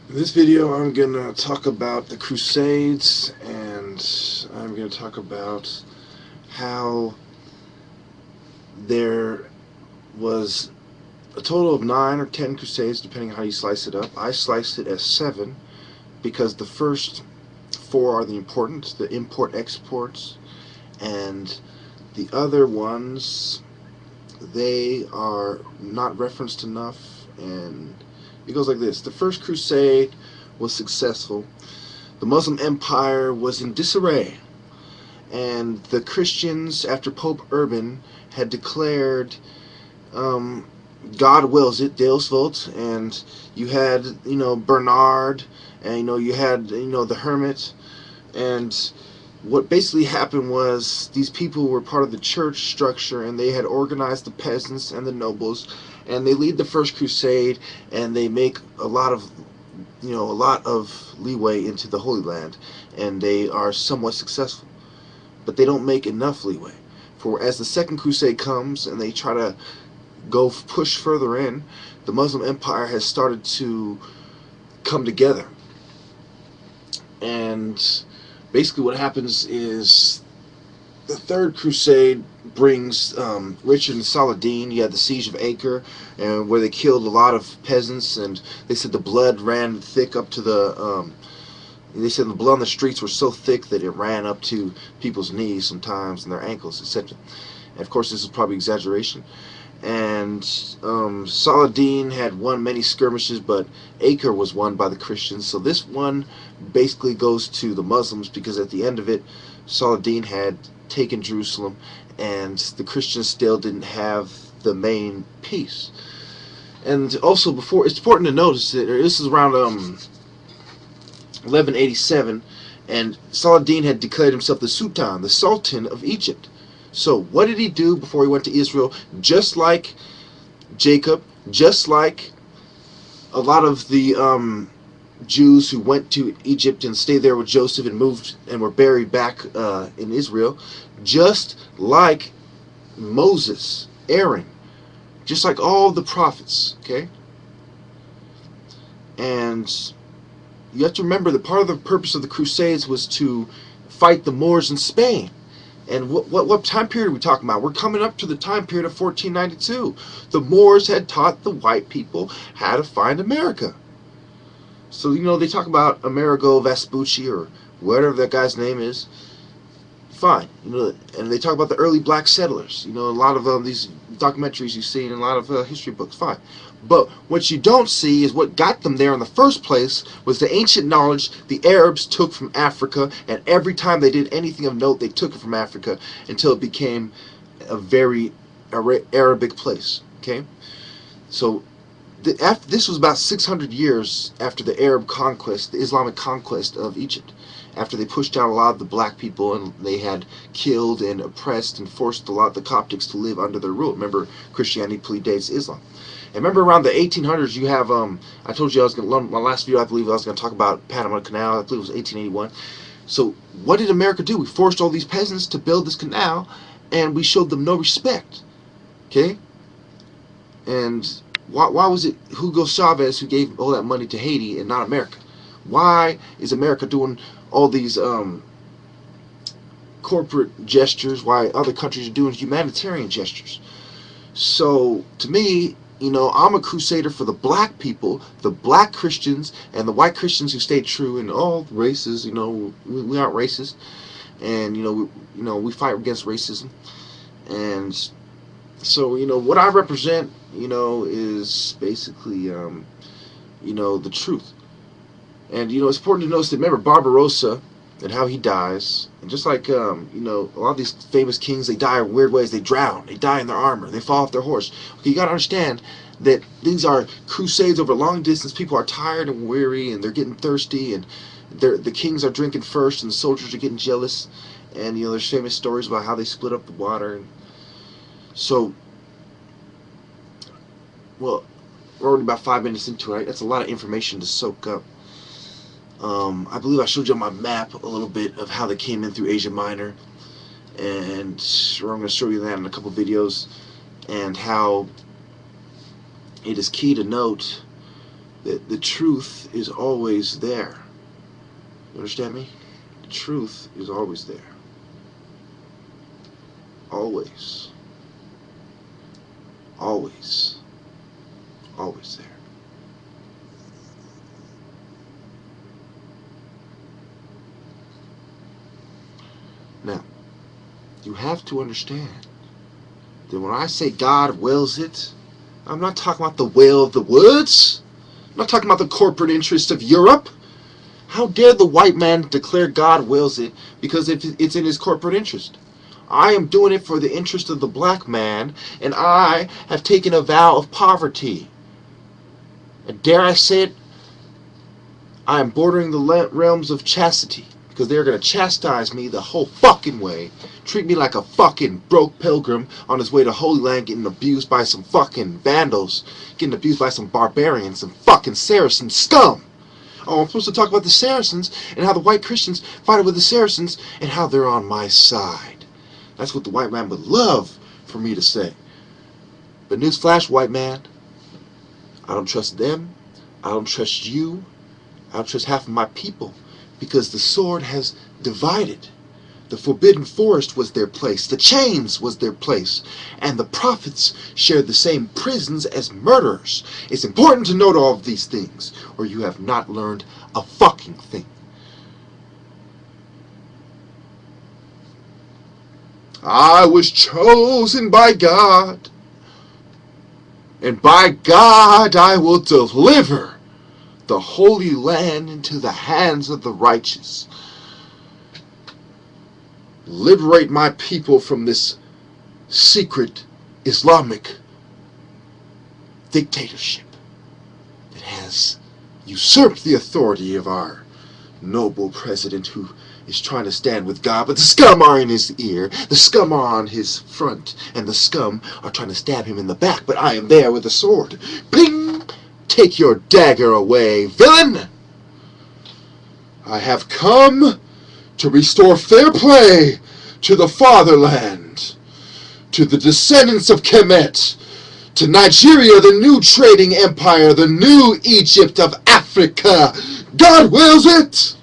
In this video, I'm going to talk about the Crusades, and I'm going to talk about how there was a total of 9 or 10 Crusades, depending on how you slice it up. I sliced it as 7 because the first 4 are the important, the import-exports, and the other ones, they are not referenced enough, and it goes like this. The First Crusade was successful. The Muslim Empire was in disarray, and the Christians, after Pope Urban had declared, God wills it, Deus vult, and you had, Bernard, and, you had, the Hermit, and what basically happened was these people were part of the church structure, and they had organized the peasants and the nobles, and they lead the First Crusade, and they make a lot of leeway into the Holy Land, and they are somewhat successful, but they don't make enough leeway. For as the Second Crusade comes and they try to go push further in, the Muslim Empire has started to come together, and basically what happens is the Third Crusade brings Richard and Saladin. You had the Siege of Acre, and where they killed a lot of peasants, and they said the blood ran thick up to the. They said the blood on the streets were so thick that it ran up to people's knees sometimes and their ankles, etc. And of course, this is probably exaggeration. And Saladin had won many skirmishes, but Acre was won by the Christians. So this one basically goes to the Muslims, because at the end of it, Saladin had taken Jerusalem, and the Christians still didn't have the main piece. And also, before, it's important to notice that this is around 1187, and Saladin had declared himself the Sultan, the Sultan of Egypt. So what did he do before he went to Israel? Just like Jacob, just like a lot of the Jews who went to Egypt and stayed there with Joseph and moved and were buried back in Israel, just like Moses, Aaron, just like all the prophets, okay? And you have to remember that part of the purpose of the Crusades was to fight the Moors in Spain. And what time period are we talking about? We're coming up to the time period of 1492. The Moors had taught the white people how to find America. So, they talk about Amerigo Vespucci, or whatever that guy's name is. Fine. And they talk about the early black settlers. A lot of these documentaries you see in a lot of history books. Fine. But what you don't see is what got them there in the first place was the ancient knowledge the Arabs took from Africa, and every time they did anything of note, they took it from Africa until it became a very Arabic place. Okay? So this was about 600 years after the Arab conquest, the Islamic conquest of Egypt, after they pushed out a lot of the black people, and they had killed and oppressed and forced a lot of the Coptics to live under their rule. Remember, Christianity predates Islam. And remember, around the 1800s, you have, I told you I was going to, my last video, I believe I was going to talk about Panama Canal. I believe it was 1881. So what did America do? We forced all these peasants to build this canal, and we showed them no respect. Okay? And why was it Hugo Chavez who gave all that money to Haiti and not America? Why is America doing all these corporate gestures, why other countries are doing humanitarian gestures? So, to me, I'm a crusader for the black people, the black Christians, and the white Christians who stay true in all races. We aren't racist, and we fight against racism. And so, what I represent, is basically, the truth. And it's important to notice that, remember Barbarossa and how he dies, and just like a lot of these famous kings, they die in weird ways. They drown, they die in their armor, they fall off their horse. Okay, you got to understand that these are crusades over long distance. People are tired and weary, and they're getting thirsty, and the kings are drinking first, and the soldiers are getting jealous. And there's famous stories about how they split up the water. And so, well, we're already about 5 minutes into it. Right? That's a lot of information to soak up. I believe I showed you on my map a little bit of how they came in through Asia Minor, and I'm going to show you that in a couple videos, and how it is key to note The truth is always there. You understand me? The truth is always there. Always. Always. Always there. Now, you have to understand that when I say God wills it, I'm not talking about the will of the woods. I'm not talking about the corporate interest of Europe. How dare the white man declare God wills it because it's in his corporate interest? I am doing it for the interest of the black man, and I have taken a vow of poverty. And dare I say it, I am bordering the realms of chastity, because they're going to chastise me the whole fucking way. Treat me like a fucking broke pilgrim on his way to Holy Land, getting abused by some fucking vandals, getting abused by some barbarians, some fucking Saracen scum. Oh, I'm supposed to talk about the Saracens and how the white Christians fight with the Saracens and how they're on my side. That's what the white man would love for me to say. But newsflash, white man, I don't trust them. I don't trust you. I don't trust half of my people, because the sword has divided. The forbidden forest was their place. The chains was their place. And the prophets shared the same prisons as murderers. It's important to note all of these things, or you have not learned a fucking thing. I was chosen by God, and by God I will deliver the Holy Land into the hands of the righteous. Liberate my people from this secret Islamic dictatorship that has usurped the authority of our noble president, who is trying to stand with God, but the scum are in his ear, the scum are on his front, and the scum are trying to stab him in the back, but I am there with a sword. Ping! Take your dagger away, villain! I have come to restore fair play to the fatherland, to the descendants of Kemet, to Nigeria, the new trading empire, the new Egypt of Africa. God wills it!